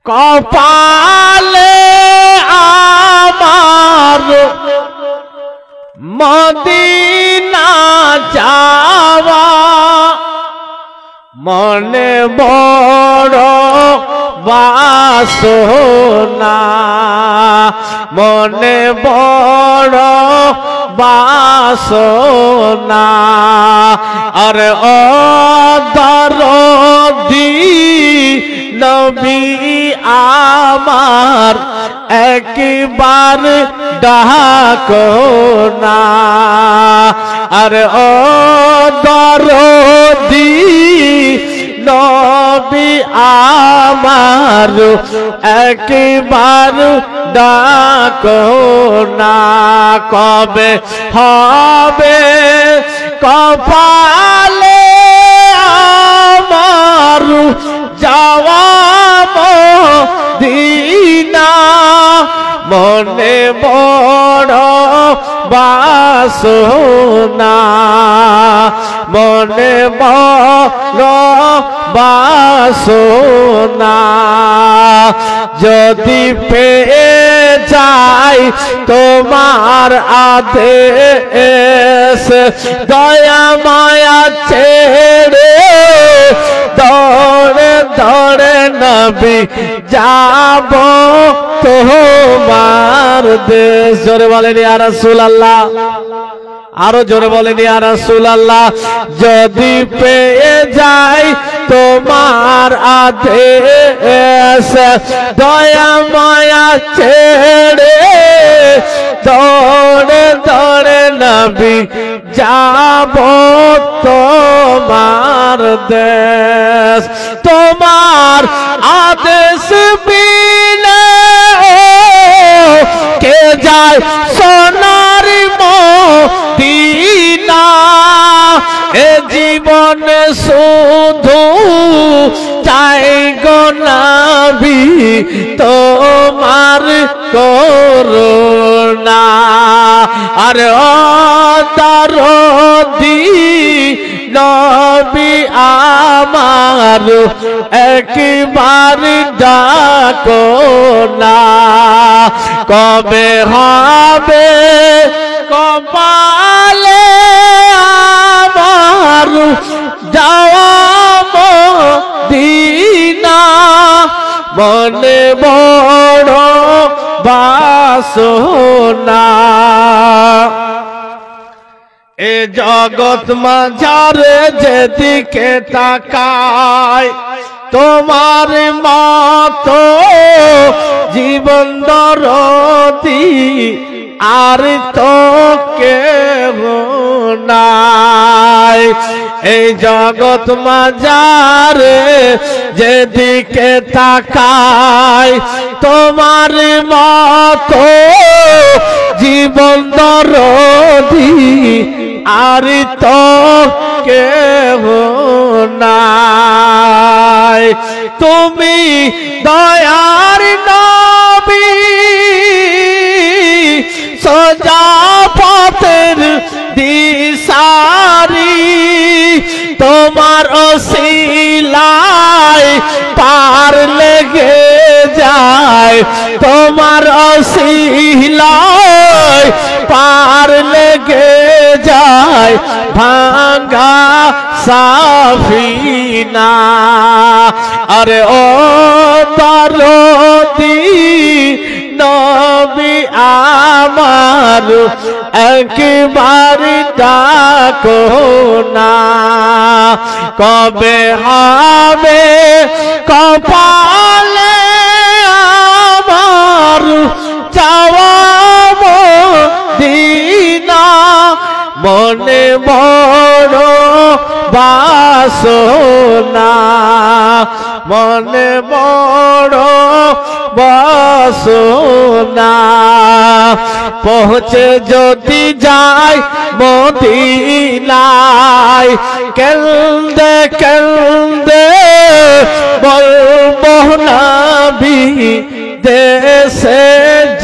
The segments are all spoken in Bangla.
কপালে আমার মদিনা যাওয়া মনে বড় বাসনা মনে বড় বাসনা আর ও দরদি নবী আমার একবার ডাকো না আর ও দরদি নবী আমার একবার ডাকো না কবে হবে কপালে আমার যাওয়া মদিনা মনে বড় বাসনা মনে বড় বাসনা যদি পেয়ে যাই তোমার আদেশ দয়া মায়া ছেড়ে দৌড়ে দৌড়ে নবী যাব তোমার দেশ জোরে বলেন ইয়া রাসূলুল্লাহ আরো জোরে বলেন ইয়া রাসূলুল্লাহ যদি পেয়ে যাই তোমার আদেশ দয়া মায়া ছেড়ে দৌড়ে দৌড়ে নবী যাব তোমার দেশ তোমার আদেশ বিনে কে যায় সোনার মদিনা এ জীবন শুধু চাই গো নবী তোমার করুণা আর ও দরদি নবী আমার একবার ডাকো না কবে হবে কপালে আমার যাওয়া মদিনা মনে বড় বাসনা এ জগৎ মাঝারে যেদিকে তাকায় তোমার মতো জীবন দরদি আর তো কেহ নাই এই জগৎ মাঝারে যেদিকে তাকায় তোমার মতো জীবন দরদি আর তো কেহ নাই তুমি দয়ার নবী সোজা পথের দিশারি তোমার ওসিলায় পার লেগে যায় তোমার ওসিলায় পার লেগে যায় ভাঙ্গা সাফিনা আরে ও দরদি নবী আমার একবার ডাকো না কবে হবে কপালে আমার যাওয়া মদিনা মনে বড় বাসনা মনে বড় বাসনা পৌঁছে যদি যায় মদিনায় কেন্দে কেন্দে বলবো নবী দেশে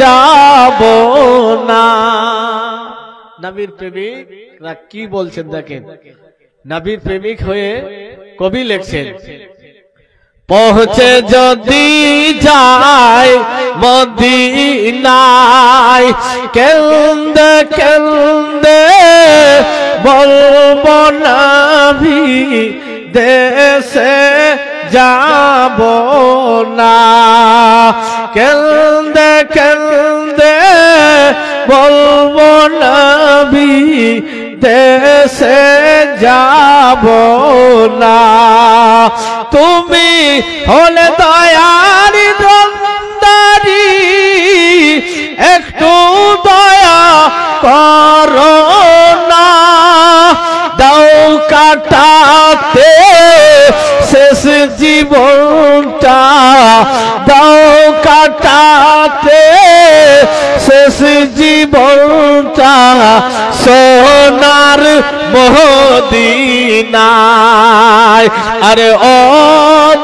যাব না নবীর প্রেমিকরা কি বলছেন দেখেন নবীর প্রেমিক হয়ে কবি লিখছেন পৌঁছে যদি যায় মদিনায়, কেন্দে কেন্দে বলবো নবী দেশে যাব না। কেন্দে কেন্দে বলবো নবী দেশে যাব না। তুমি হলে দয়ার দন্দারি, একটু দয়া করো না। দাও কাটাতে শেষ জীবনটা, দাও কাটাতে শেষ জীবনটা সোনার মদিনায়। আরে ও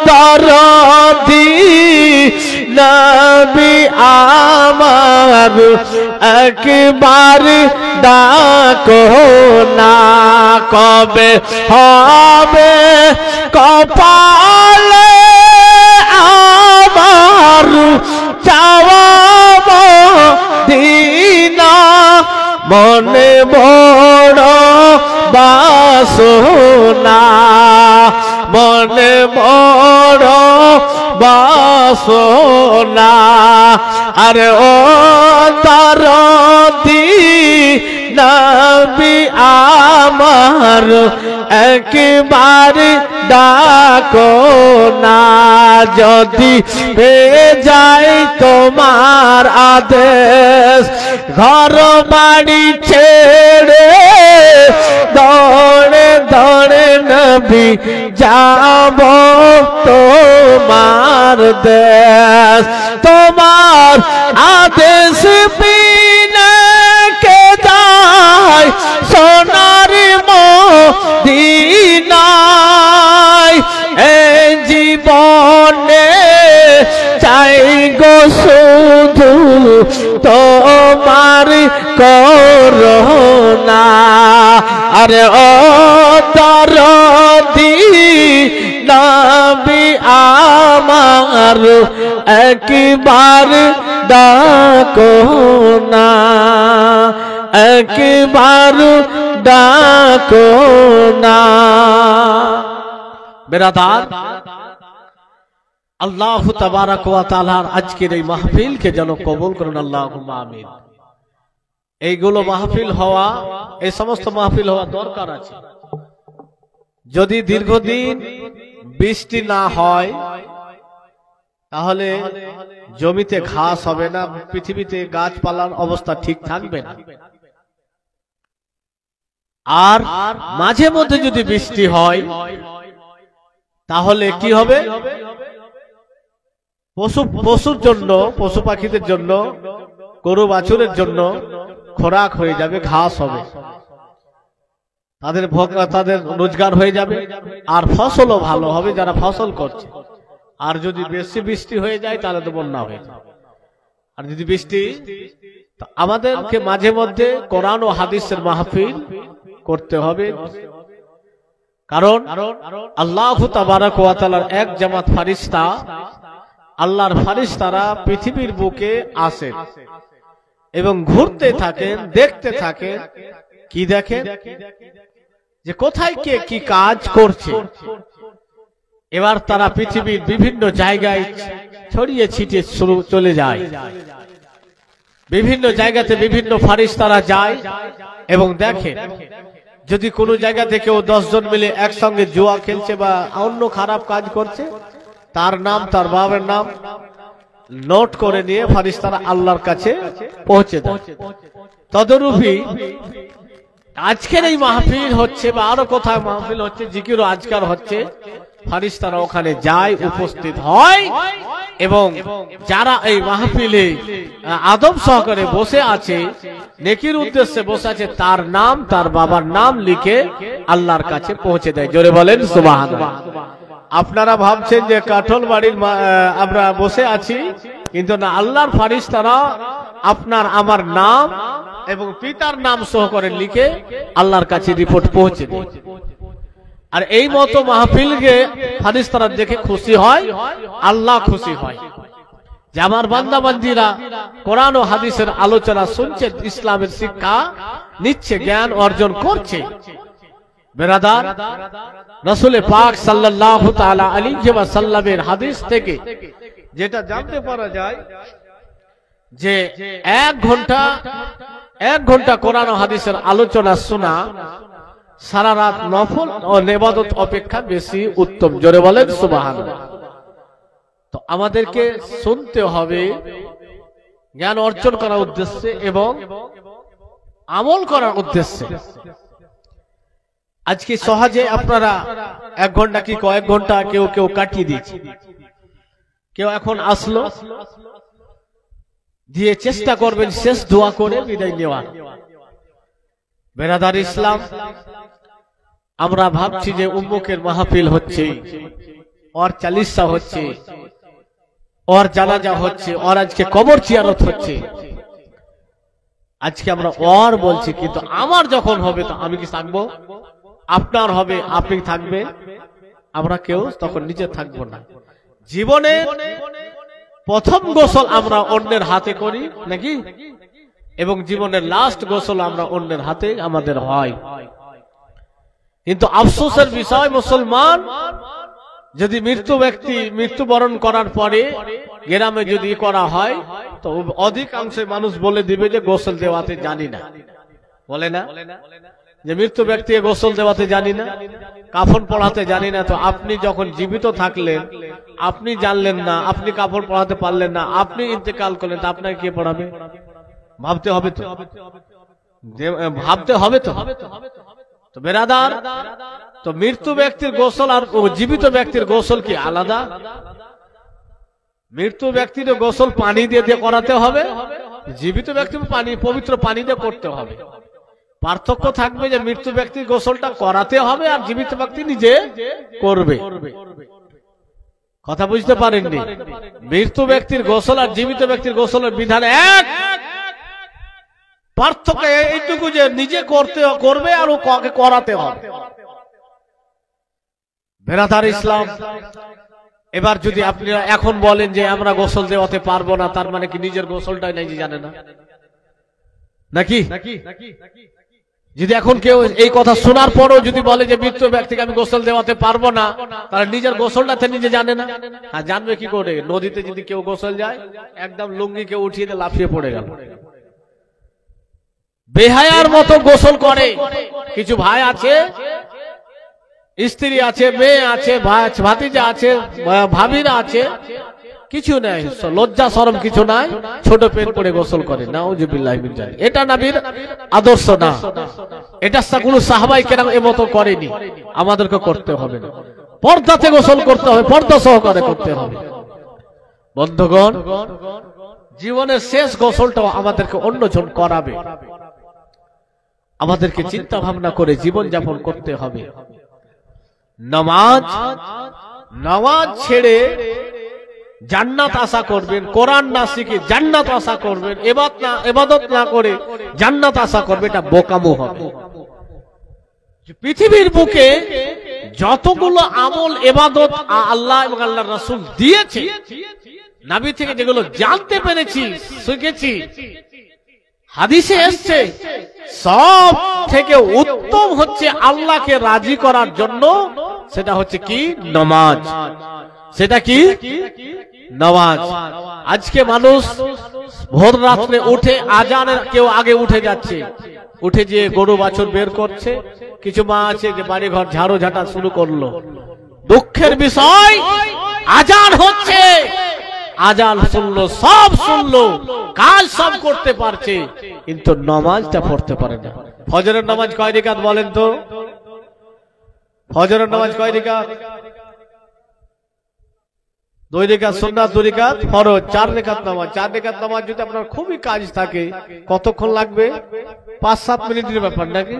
দরদি নবী আমার, একবার ডাকো না। কবে হবে কপালে আমার যাওয়া মদিনা, মনে বড় বাসনা, মনে বড় বাসনা। আরে ও দরদি নবী আমার, একবার ডাকো না। যদি পেয়ে যাই তোমার আদেশ, ঘর বাড়ি ছেড়ে দৌড়ে দৌড়ে নবী যাব তোমার দেশ। তোমার আদেশ বিনা কে যায় সোনার মদিনায়। এই জীবনে চাই গো শুধু তোমার করুণা। আরে ও দরদি নবী আমার, একবার ডাকো না, একবার ডাকো না। বেরাদার, আল্লাহ তাবারক ওয়া তাআলার আজকের এই মাহফিলকে যেন কবুল করুন, আল্লাহুম্মা আমিন। এইগুলো মাহফিল হওয়া, এই সমস্ত মাহফিল হওয়া দরকার আছে। যদি দীর্ঘদিন বৃষ্টি না হয় তাহলে জমিতে ঘাস হবে না, পৃথিবীতে গাছপালার অবস্থা ঠিক থাকবে না। আর মাঝে মধ্যে যদি বৃষ্টি হয় তাহলে কি হবে? পশুর জন্য, পশু পাখিদের জন্য, গরু বাছুরের জন্য খোরাক হয়ে যাবে, ঘাস হবে, তাদের তাদের রোজগার হয়ে যাবে, আর ফসলও ভালো হবে যারা ফসল করছে। আর যদি বেশি বৃষ্টি হয়ে যায় তাহলে তো বন্যা হয়ে যায়। আর যদি বৃষ্টি, আমাদেরকে মাঝে মধ্যে কোরআন ও হাদিসের মাহফিল করতে হবে। কারণ আল্লাহ তাবারক ওয়া তাআলার এক জামাত ফারিস্তা, আল্লাহর ফারিস্তারা পৃথিবীর বুকে আসেন এবং ঘুরতে থাকেন, দেখতে থাকেন। কি দেখেন? যে কোথায় কে কি কাজ করছে। এবার তারা পৃথিবীর বিভিন্ন জায়গায় ছড়িয়ে ছিটিয়ে চলে যায়। বিভিন্ন জায়গাতে বিভিন্ন ফারিস্তারা যায় এবং দেখে, যদি কোনো জায়গা থেকে 10 জন মিলে একসঙ্গে জুয়া খেলছে বা অন্য খারাপ কাজ করছে, তার নাম, তার বাবার নাম নোট করে নিয়ে ফারিস্তারা আল্লাহর কাছে পৌঁছে দেয়। তদরূপী আজকের এই মাহফিল হচ্ছে বা আরো কোথায় মাহফিল হচ্ছে, জিকির ও আজকার হচ্ছে, ফারিস্তারা ওখানে যায়, উপস্থিত হয় এবং যারা এই মাহফিলে আদব সহকারে বসে আছে, নেকির উদ্দেশ্যে বসে আছে, তার নাম, তার বাবার নাম লিখে আল্লাহর কাছে পৌঁছে দেয়। জোরে বলেন সুবহানাল্লাহ। আপনারা ভাবছেন যে কাঠল বাড়ির আমরা বসে আছি, কিন্তু না, আল্লাহর ফারিস্তারা আপনার আমার নাম এবং পিতার নাম সহকারে লিখে আল্লাহর কাছে রিপোর্ট পৌঁছে দেয়। আর এই মতো মাহফিলকে হাদিস তারা দেখে খুশি হয়, আল্লাহ খুশি হয় যে আমার বান্দা বান্দীরা কোরআন ও হাদিসের আলোচনা শুনছে, ইসলামের শিক্ষা নিচ্ছে, জ্ঞান অর্জন করছে। বেরাদার, রাসূল পাক সাল্লাল্লাহু তাআলা আলাইহি ওয়াসাল্লামের হাদিস থেকে যেটা জানতে পারা যায় যে এক ঘন্টা কোরআন ও হাদিসের আলোচনা শোনা সারা রাত নফল ও ইবাদত অপেক্ষা বেশি উত্তম। জোরে বলেন সুবহানাল্লাহ। তো আমাদেরকে শুনতে হবে জ্ঞান অর্জন করার উদ্দেশ্যে এবং আমল করার উদ্দেশ্যে। আজকে সহজে আপনারা 1 ঘন্টা কি কয়েক ঘন্টা কেউ কাটিয়ে দিচ্ছে, কেউ এখন আসলো দিয়ে চেষ্টা করবেন শেষ দোয়া করে বিদায় নেওয়ার। বেরাদার ইসলাম, আমরা ভাবছি যে উম্মুকের মাহফিল হচ্ছে, और চালিসা হচ্ছে, और জানাজা হচ্ছে, और আজকে কবর জিয়ারত হচ্ছে। আজকে আমরা और বলছি, কিন্তু আমার যখন হবে তো আমি কি থাকবো? আপনার হবে, আপনি থাকবে, আমরা কেউ তখন নিজে থাকবো না। জীবনে প্রথম গোসল আমরা অন্যের হাতে করি নাকি, এবং জীবনের লাস্ট গোসল আমরা অন্যের হাতে আমাদের হয়। কিন্তু আফসোসের বিষয়, মুসলমান যদি মৃত্যুবরণ করার পরে গ্রামে যদি করা হয় তো অধিকাংশ মানুষ বলে দিবে যে গোসল দেওয়াতে জানি না। বলে না যে মৃত্যু ব্যক্তিকে গোসল দেওয়াতে জানি না, কাফন পড়াতে জানি না। তো আপনি যখন জীবিত থাকলেন আপনি জানলেন না, আপনি কাফন পড়াতে পারলেন না, আপনি ইন্তেকাল করলেন, তো আপনাকে কে পড়াবে? ভাবতে হবে তো, ভাবতে হবে তো। তো বেরাদার, তো মৃত্যু ব্যক্তির গোসল আর জীবিত ব্যক্তির গোসল কি আলাদা? মৃত্যু ব্যক্তির গোসল পানি দিয়ে করাতে হবে, জীবিত ব্যক্তির পবিত্র পানি দিয়ে করতে হবে। পার্থক্য থাকবে যে মৃত্যু ব্যক্তির গোসলটা করাতে হবে আর জীবিত ব্যক্তি নিজে করবে। কথা বুঝতে পারেননি? মৃত্যু ব্যক্তির গোসল আর জীবিত ব্যক্তির গোসলের বিধান এক, পার্থক্য এইটুকু যে নিজে করবে আর ওকে করাতে হবে। বেরাদার ইসলাম, এবার যদি আপনি এখন বলেন যে আমরা গোসল দেওয়াতে পারবো না, তার মানে কি নিজের গোসলটাই নিজে জানে না নাকি? যদি এখন কেউ এই কথা শোনার পরও যদি বলে যে মৃত্যু ব্যক্তিকে আমি গোসল দেওয়াতে পারবো না, তাহলে নিজের গোসলটাতে নিজে জানে না। আর জানবে কি করে? নদীতে যদি কেউ গোসল যায়, একদম লুঙ্গি কেউ উঠিয়ে দিয়ে লাফিয়ে পড়ে গেল, বেহায়ার মতো গোসল করে। কিছু ভাই আছে, স্ত্রী আছে, মেয়ে আছে, ভাতিজা আছে, ভাবিরা আছে, কিছু নাই, লজ্জা শরম কিছু নাই, ছোট পেট পরে গোসল করে। নাউজুবিল্লাহ মিন যালিক। এটা নবীর আদর্শ না, এটা কোনো সাহাবায়ে কেরাম এমতো করেনি। আমাদেরকে করতে হবে না, পর্দাতে গোসল করতে হবে, পর্দা সহকারে করতে হবে। বন্ধুগণ, জীবনের শেষ গোসলটাও আমাদেরকে অন্যজন করাবে। আমাদেরকে চিন্তা ভাবনা করে জীবন যাপন করতে হবে। নামাজ ছেড়ে জান্নাত আশা করবেন, কোরআন না শিখে জান্নাত আশা করবেন, ইবাদত না করে জান্নাত আশা করবে, এটা বোকামো হবে। পৃথিবীর বুকে যতগুলো আমল ইবাদত আল্লাহ এবং আল্লাহর রাসূল দিয়েছে, নবী থেকে যেগুলো জানতে পেরেছি, শিখেছি, হাদিসে এসেছে, সব থেকে উত্তম হচ্ছে আল্লাহকে রাজি করার জন্য, সেটা হচ্ছে কি? নামাজ। সেটা কি? নামাজ। আজকে মানুষ ভোর রাত্রে উঠে আজানের কেউ আগে উঠে যাচ্ছে, উঠে যে গরু বাছুর বের করছে, কিছু মা আছে যে বাড়ি ঘর ঝাড়ু ঝাঁটা শুরু করলো। দুঃখের বিষয়, আজান হচ্ছে, আজান শুনলো, সব শুনলো, কাজ সব করতে পারছে, কিন্তু নামাজটা পড়তে পারে না। ফজরের নামাজ কয় রাকাত বলেন তো? ফজরের নামাজ কয় রাকাত? 2 রাকাত সুন্নাত, 2 রাকাত ফরজ, 4 রাকাত নামাজ। 4 রাকাত নামাজ যদি আপনার খুবই কাজ থাকে, কতক্ষণ লাগবে? 5-7 মিনিটের ব্যাপার নাকি?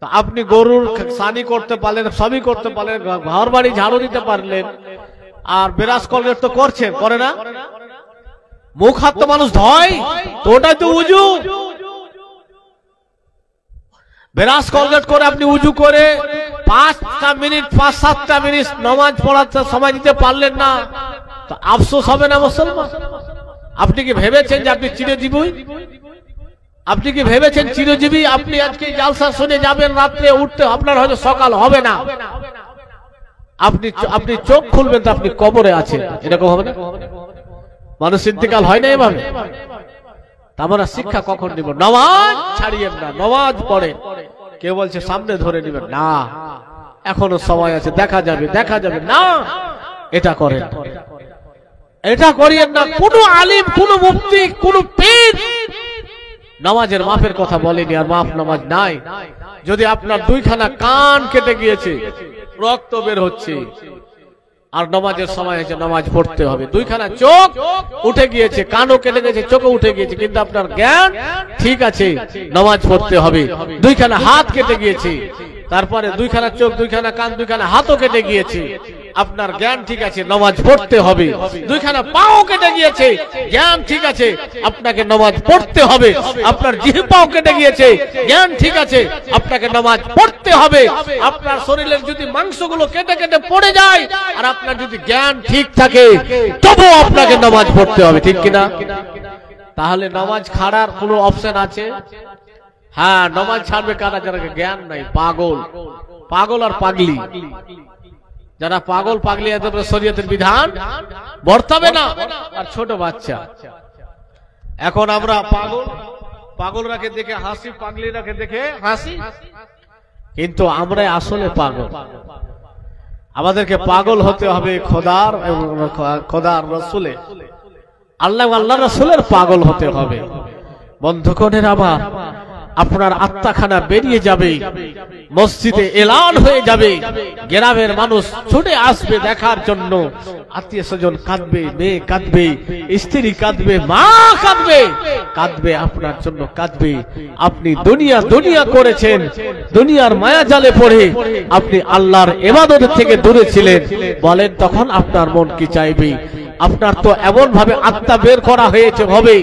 তা আপনি গরুর সানি করতে পারলেন, সবই করতে পারলেন, ঘর বাড়ি ঝাড়ু দিতে পারলেন, আর ব্রাশ কলগেট তো করছেন, করে না? মুখ হাত তো মানুষ ধয়, তো ওটাই তো উজু। ব্রাশ কলগেট করে আপনি উজু করে 5টা মিনিট 5-7টা মিনিট নামাজ পড়াতে সময় দিতে পারলেন না, তো আফসোস হবে না মুসলমান? আপনি কি ভেবেছেন যে আপনি চিরজীবী? আপনি কি ভেবেছেন চিরজীবী? আপনি আজকে জালসা শুনে যাবেন, রাত্রে উঠতে আপনার হয়তো সকাল হবে না, আপনি চোখ খুলবেন তো আপনি কবরে আছেন, এরকম হবে না? মানুষ ইন্তেকাল হয় না এভাবে? আমরা শিক্ষা কখন নিব? নামাজ ছাড়িয়েন না, নামাজ পড়েন। কেউ বলছে সামনে ধরে নেবেন না, এখনো সময় আছে, দেখা যাবে না, এটা করেন, এটা করিয়েন না। কোন আলিম, কোন মুফতি, কোন পীর নামাজের মাপের কথা বলেনি, আর মাপ নামাজ নাই। যদি আপনার 2খানা কান কেটে গিয়েছে, রক্ত বের হচ্ছে, আর নামাজের সময় হয়েছে, নামাজ পড়তে হবে। 2খানা চোখ উঠে গিয়েছে, কানও কেটে গেছে, চোখও উঠে গিয়েছে, কিন্তু আপনার জ্ঞান ঠিক আছে, নামাজ পড়তে হবে। 2খানা হাত কেটে গিয়েছে, তারপরে 2খানা চোখ, 2খানা কান, 2খানা হাতও কেটে গিয়েছে, আপনার জ্ঞান ঠিক আছে, নামাজ পড়তে হবে। 2খানা পাও কেটে গিয়েছে, জ্ঞান ঠিক আছে, আপনাকে নামাজ পড়তে হবে। আপনার জিহ্বাও কেটে গিয়েছে, জ্ঞান ঠিক আছে, আপনাকে নামাজ পড়তে হবে। আপনার শরীরের যদি মাংসগুলো কেটে কেটে পড়ে যায়, আর আপনার যদি জ্ঞান ঠিক থাকে, তবুও আপনাকে নামাজ পড়তে হবে, ঠিক কিনা? তাহলে নামাজ ছাড়ার কোনো অপশন আছে? হ্যাঁ, নামাজ ছাড়বে কারা? যারা জ্ঞান নাই, পাগল আর পাগলি। যারা পাগল পাগলি, এদের শরীয়তের বিধান বর্তাবে না। আর ছোট বাচ্চা, এখন আমরা পাগলরাকে দেখে হাসি, পাগলিরাকে দেখে হাসি, কিন্তু আমরা আসলে পাগল। আমাদেরকে পাগল হতে হবে খোদার রসুলের, আল্লাহ রসুলের পাগল হতে হবে। বন্ধুগণের আমার, আপনার আত্মাখানা বেরিয়ে যাবে, মসজিদে এলান হয়ে যাবে, গ্রামের মানুষ ছুটে আসবে দেখার জন্য। আত্মীয় স্বজন কাঁদবে, মেয়ে কাঁদবে, স্ত্রী কাঁদবে, মা কাঁদবে, আপনার জন্য কাঁদবে। আপনি দুনিয়া করেছেন, দুনিয়ার মায়া জালে পড়ে আপনি আল্লাহর ইবাদত থেকে দূরে ছিলেন। বলেন তখন আপনার মন কি চাইবে? আপনার তো এমন ভাবে আত্মা বের করা হয়েছে হবে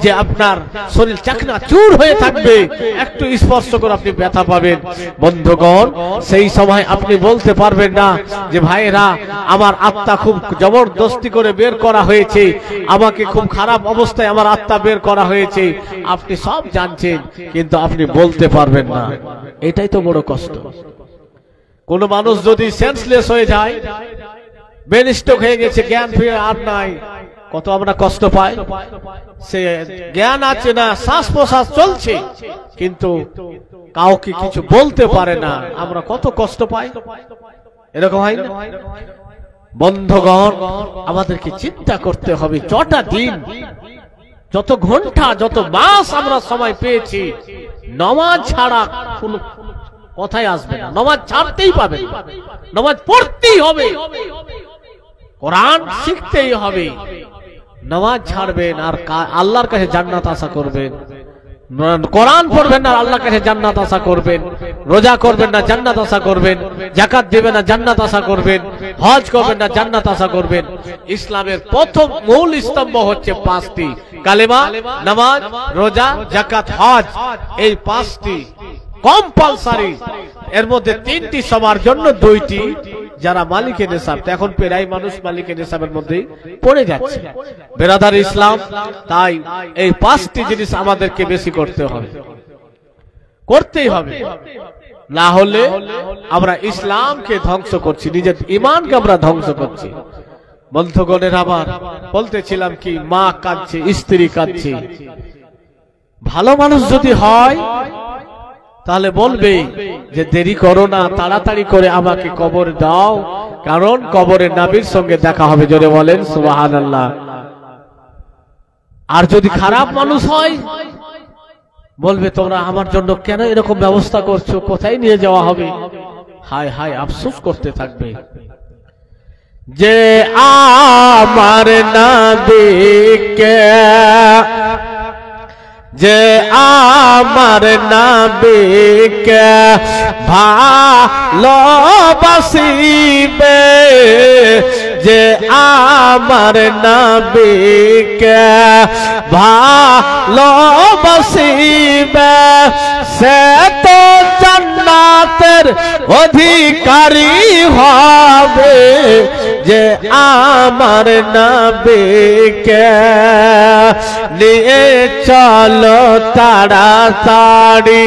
যে আপনার শরীর চাকনা চুর হয়ে থাকবে, একটু স্পর্শ করে আপনি ব্যথা পাবেন। বন্ধুগণ, সেই সময় আপনি বলতে পারবেন না যে ভাইরা, আমার আত্মা খুব জবরদস্তি করে বের করা হয়েছে, আমাকে খুব খারাপ অবস্থায় আমার আত্মা বের করা হয়েছে। আপনি সব জানছেন, কিন্তু আপনি বলতে পারবেন না। এটাই তো বড় কষ্ট। কোন মানুষ যদি সেন্সলেস হয়ে যায়, ব্রেন স্ট্রোক হয়ে গেছে, জ্ঞান ফিরে আর নাই, কত আমরা কষ্ট পাই। সে জ্ঞান আছে না, শ্বাস প্রশ্বাস চলছে, কিন্তু কাউকে কিছু বলতে পারে না, আমরা কত কষ্ট পাই। এরকম হয় না? বন্ধুগণ, আমাদেরকে চিন্তা করতে হবে, যতটা দিন, যত ঘন্টা, যত মাস আমরা সময় পেয়েছি, নামাজ ছাড়া কোন কথাই আসবে না। নামাজ ছাড়তেই পাবে, নামাজ পড়তেই হবে, কোরআন শিখতেই হবে। নামাজ ছাড়বেন আর আল্লাহর কাছে জান্নাত আশা করবেন। কোরআন পড়বেন না, আল্লাহর কাছে জান্নাত আশা করবেন। রোজা করবেন না, জান্নাত আশা করবেন। যাকাত দেবেন না, জান্নাত আশা করবেন। হজ করবেন না, জান্নাত আশা করবেন। ইসলামের প্রথম মূল স্তম্ভ হচ্ছে 5টি: কালেমা, নামাজ, রোজা, যাকাত, হজ। এই 5টি কম্পালসারি। এর মধ্যে 3টি সবার জন্য, 2টি যারা মালিকে নেশাব। এখন প্রায় মানুষ মালিকে নেশাবের মধ্যেই পড়ে যাচ্ছে। বেরাদার ইসলাম, তাই এই 5টি জিনিস আমাদেরকে বেশি করতে হবে, করতেই হবে। না হলে আমরা ইসলামকে ধ্বংস করছি, নিজের ঈমানকে আমরা ধ্বংস করছি। বন্ধুগণের আবার বলতেছিলাম কি, মা কাঁদছে, স্ত্রী কাঁদছে। ভালো মানুষ যদি হয় তাহলে বলবে যে দেরি করো না, তাড়াতাড়ি করে আমাকে কবর দাও, কারণ কবরে নবীর সঙ্গে দেখা হবে। জোরে বলেন সুবহানাল্লাহ। আর যদি খারাপ মানুষ হয়, বলবে তোমরা আমার জন্য কেন এরকম ব্যবস্থা করছো, কোথায় নিয়ে যাওয়া হবে। হায় হায়, আফসোস করতে থাকবে যে আমার নবীকে, যে আমার নবীকে ভালোবাসিবে, যে আমার নবীকে ভালোবাসিবে, সে তো জান্নাত জান্নাতের অধিকারী হবে যে আমার নবীকে নিয়ে চলো তাড়াতাড়ি,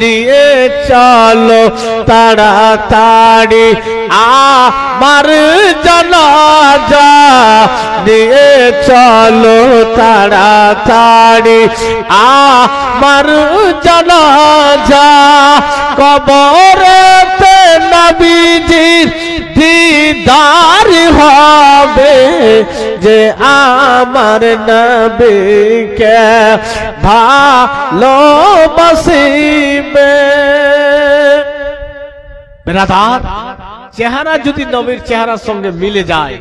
নিয়ে চলো তাড়াতাড়ি আমার জানাজা, নিয়ে চলো তাড়াতাড়ি আমার জানাজা। কবরেতে নবীজির দিদার হবে যে আমার নবীকে ভালোবাসিবে। বেরাদার, চেহারা যদি নবীর চেহারার সঙ্গে মিলে যায়,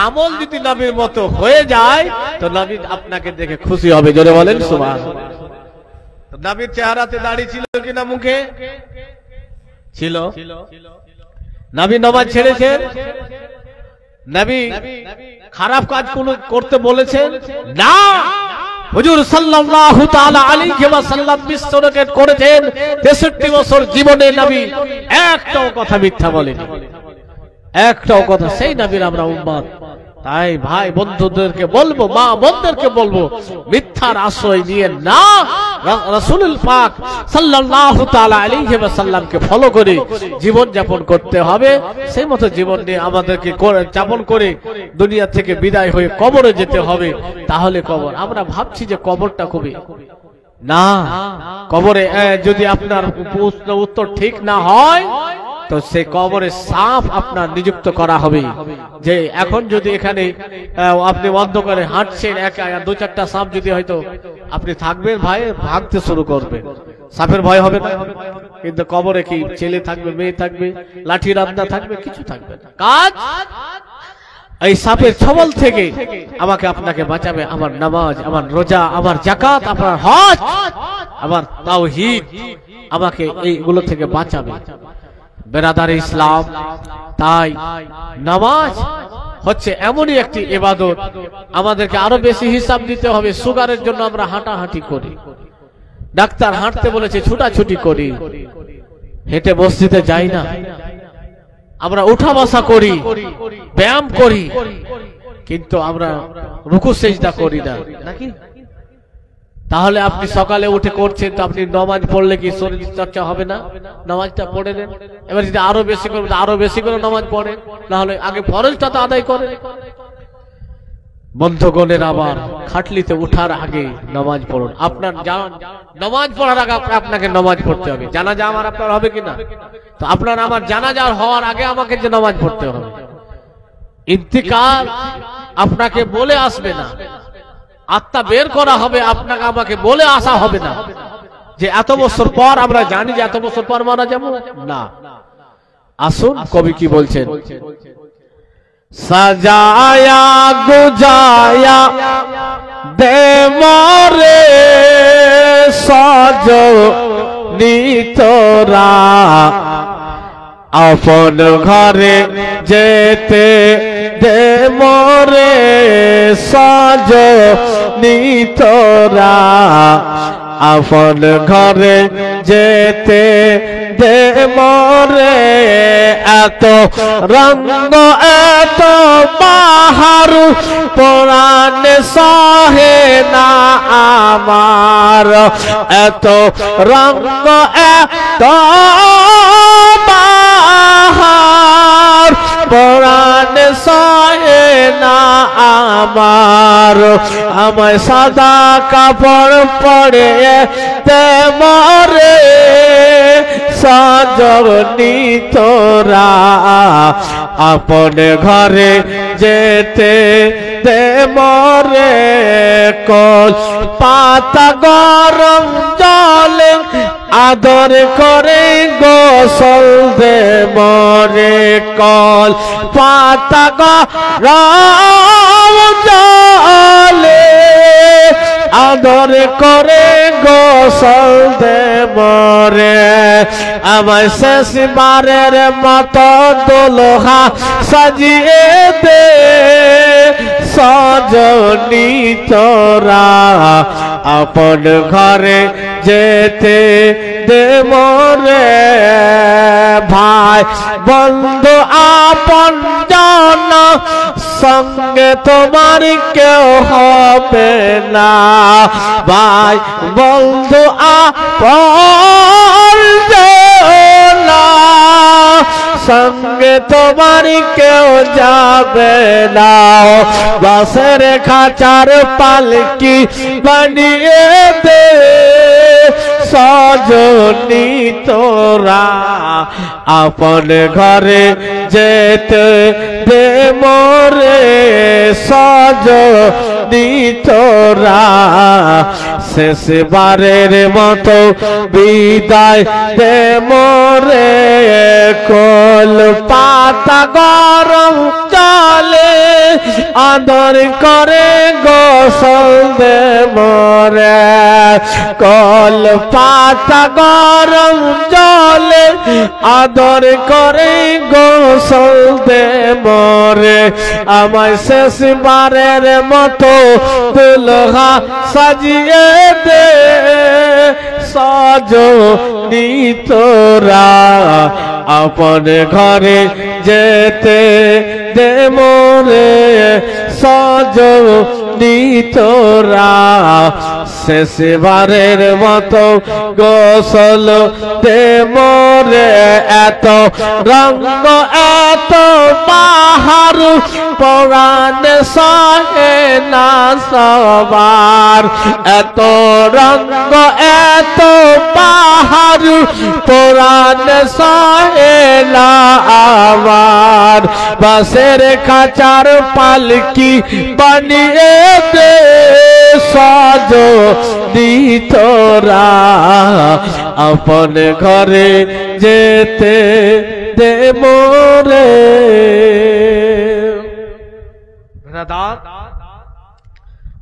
আমল যদি নবীর মতো হয়ে যায়, তো নবী আপনাকে দেখে খুশি হবে। জোরে বলেন সুবহানাল্লাহ। নবীর চেহারাতে দাড়ি ছিল কিনা মুখে? ছিল। নবী নামাজ ছেড়েছেন? নবী খারাপ কাজ কোন করতে বলেছেন? না। হুজুর সাল্লাল্লাহু তাআলা আলাইহি ওয়াসাল্লাম বিশ্বরেকর্ড করেছেন 63 বছর জীবনে নবী একটাও কথা মিথ্যা বলেনি, একটাও কথা। সেই নবীর আমরা উম্মত। তাই ভাই বন্ধুদেরকে বলবো, মা বোনদেরকে বলবো, মিথ্যার আশ্রয় নিয়ে না, রাসূলুল পাক সাল্লাল্লাহু তাআলা আলাইহি ওয়াসাল্লামকে ফলো করে জীবন যাপন করতে হবে। সেই মতো জীবন নিয়ে আমাদেরকে যাপন করে দুনিয়া থেকে বিদায় হয়ে কবরে যেতে হবে। তাহলে কবর, আমরা ভাবছি যে কবরটা কবে, না, কবরে যদি আপনার প্রশ্ন উত্তর ঠিক না হয় তো সেই কবরে সাপ আপনার নিযুক্ত করা হবে। যে এখন যদি এখানে আপনি অন্ধকারে হাঁটছেন, দু চারটা সাপ যদি হয়তো আপনি থাকবেন ভাই, ভাগতে শুরু করবে, সাপের ভয় হবে না। কিন্তু কবরে কি ছেলে থাকবে, মেয়ে থাকবে, লাঠি রান্না থাকবে, কিছু থাকবে না। কাজ এই সাপের ছবল থেকে আমাকে আপনাকে বাঁচাবে আমার নামাজ, আমার রোজা, আমার যাকাত, আমার হজ, আমার তাওহীদ আমাকে এইগুলো থেকে বাঁচাবে। বেরাদার ইসলাম, তাই নামাজ হচ্ছে এমনই একটি ইবাদত, আমাদেরকে আরো বেশি হিসাব দিতে হবে। সুগারের জন্য আমরা হাঁটাহাঁটি করি, ডাক্তার হাঁটতে বলেছে ছুটাছুটি করি, হেঁটে মসজিদে যাই না, আমরা উঠা বসা করি, ব্যায়াম করি, কিন্তু আমরা রুকু সেজদা করি না, নাকি? তাহলে আপনি সকালে উঠে করছেন, তো আপনি নামাজ পড়লে কি শরীর চর্চা হবে না? নামাজটা পড়ে নেন। এবার যদি আরো বেশি করে, আরো বেশি করে নামাজ পড়েন, না হলে আগে ফরজটা তো আদায় করেন। বন্ধুগণের, আবার খাটলিতে উঠার আগে নামাজ পড়ুন। আপনার নামাজ পড়ার আগে আপনাকে নামাজ পড়তে হবে। জানাজা আমার আপনার হবে কিনা? তো আপনার আমার জানাজা হওয়ার আগে আমাকে যে নামাজ পড়তে হবে। ইন্তিকাল আপনাকে বলে আসবে না, আত্মা বের করা হবে, আপনাকে আমাকে বলে আসা হবে না যে এত বছর পর, আমরা জানি যে এত বছর পর মারা যাবো না। আসুন কবি কি বলছেন, সাজায়া গুজায়া দে মরে সজনি তোরা, আপন ঘরে যেতে দে মরে সজনি তোরা, আপন ঘরে যেতে দে মরে। এত রঙ্গ এত বাহার পুরাণে সহে না আমার, এত রঙ্গ এত বাহার পুরাণে সহে না আমার। আমায় সাদা কাপড় পরে তে মরে সজনি তোরা, আপন ঘরে যেতে দে মরে। কল পাতা গরম জলে আদর করে গোসল দে মরে, কল পাতা গরম জলে আদর করে গোসল দে মরে। আমার শেষবারের মতো দোলহা সাজিয়ে দে সজনী তোরা আপন ঘরে যেতে দে মোরে ভাই বন্ধু আপন জন সঙ্গে তোমার কেউ হবে না ভাই বন্ধু আপন জন সঙ্গে তোমার কেউ যাবে না বাসের খাঁচার পালকি বানিয়ে দে সজনী তোরা আপন ঘরে যেতে দে মোরে সজনী তোরা শেষবারের মতো বিদায় দে মোরে কোল পাতা গরম জলে আদর করে গোসল দে মোরে কোল পাতা গরম জলে আদর করে গোসল দে মোরে আমায় শেষবারের মতো দুলহা সাজিয়ে দে সজনী তোরা আপন ঘরে যেতে দে মোরে সজনী তোরা শেষবারের মতো গোসল দে মোরে এত রঙ্গ এত বাহার পরাণ সহে না সবার এত রঙ্গ এত বাহার পরাণ সহে না আমার বাসের খাঁচার পালকি বানিয়ে দে সজনী তোরা আপন ঘরে যেতে দে মোরে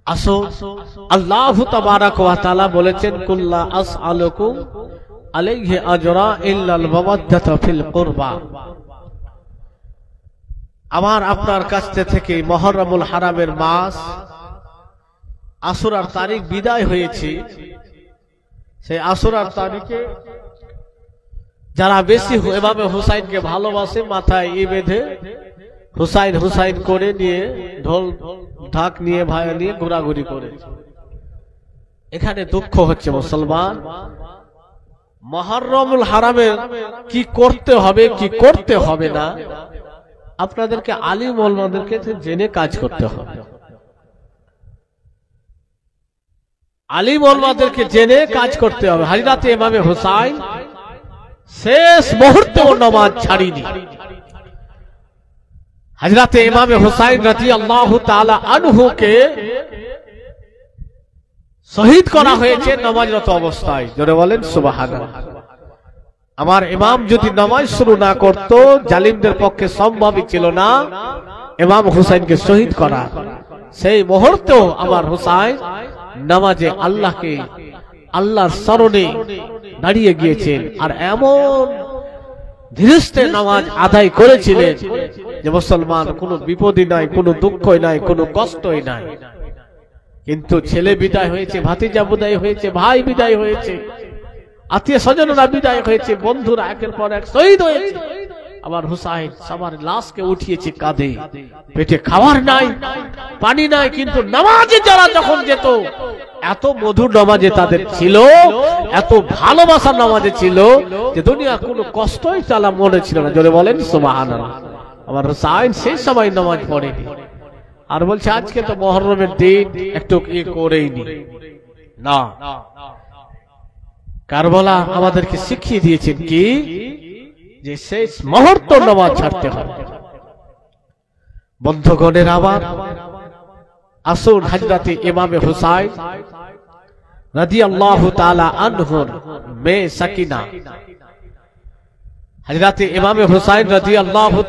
আসো আল্লাহ তাবারাক ওয়া তাআলা বলেছেন কুল্লা আসআলুকুম আলাইহি আজরা ইল্লাল মাওয়াদ্দাতা ফিল কুরবা আমার আপনার কাছ থেকে মুহররমুল হারামের মাস আশুরার তারিখ বিদায় হয়েছে সেই আশুরার তারিখে যারা বেশি এভাবে হুসাইনকে ভালোবাসে মাথায় ই বেঁধে হুসাইন হুসাইন করে নিয়ে ঢোল ঢাক নিয়ে ভাই নিয়ে ঘোরাঘুরি করে এখানে দুঃখ হচ্ছে মুসলমান মুহররমুল হারামের কি করতে হবে কি করতে হবে না আপনাদেরকে আলিম ওলামাদেরকে জেনে কাজ করতে হবে আলিম ওলামাদেরকে জেনে কাজ করতে হবে হযরত ইমাম হুসাইন শেষ মুহূর্তে নামাজ ছাড়িনি হযরত ইমাম হুসাইন রাদিয়াল্লাহু তাআলা আনহু কে শহীদ করা হয়েছে নামাজরত অবস্থায় জোরে বলেন সুবহানাল্লাহ আমার ইমাম যদি নামাজ শুরু না করত জালিমদের পক্ষে সম্ভবই ছিল না ইমাম হুসাইনকে শহীদ করা সেই মুহূর্তেও আমার হুসাইন নামাজে আল্লাহকে আল্লাহর শরণে দাঁড়িয়ে গিয়েছেন আর এমন ধীরস্থির নামাজ আদায় করেছিলেন যে মুসলমান কোনো বিপদই নাই কোনো দুঃখই নাই কোনো কষ্টই নাই কিন্তু ছেলে বিদায় হয়েছে ভাতিজা বিদায় হয়েছে ভাই বিদায় হয়েছে আত্মীয় স্বজনরা বিদায় হয়েছে বন্ধুরা একের পর এক শহীদ হয়েছে আবার হুসাইন সবার লাশকে উঠিয়েছে কাঁধে পেটে খাবার নাই পানি নাই কিন্তু নামাজে যারা যখন যেত এত মধুর নামাজে তাদের ছিল এত ভালোবাসার নামাজে ছিল যে দুনিয়া কোনো কষ্টই তারা মনে ছিল না জোরে বলেন সুবহানাল্লাহ আমার হুসাইন সেই সময় নামাজ পড়েনি আর বলছে আজকে তো মুহররমের দিন একটু ই করেইনি না কারবালা আমাদেরকে শিখিয়ে দিয়েছেন কি যে শেষ মুহূর্ত নামাজ ছাড়তে হবে বন্ধুগণের আবার আসুন হযরত ইমাম হুসাইন রাদিয়াল্লাহু তাআলা আনহুর মেয়ে সাকিনা হযরত ইমাম হুসাইন রাদিয়াল্লাহু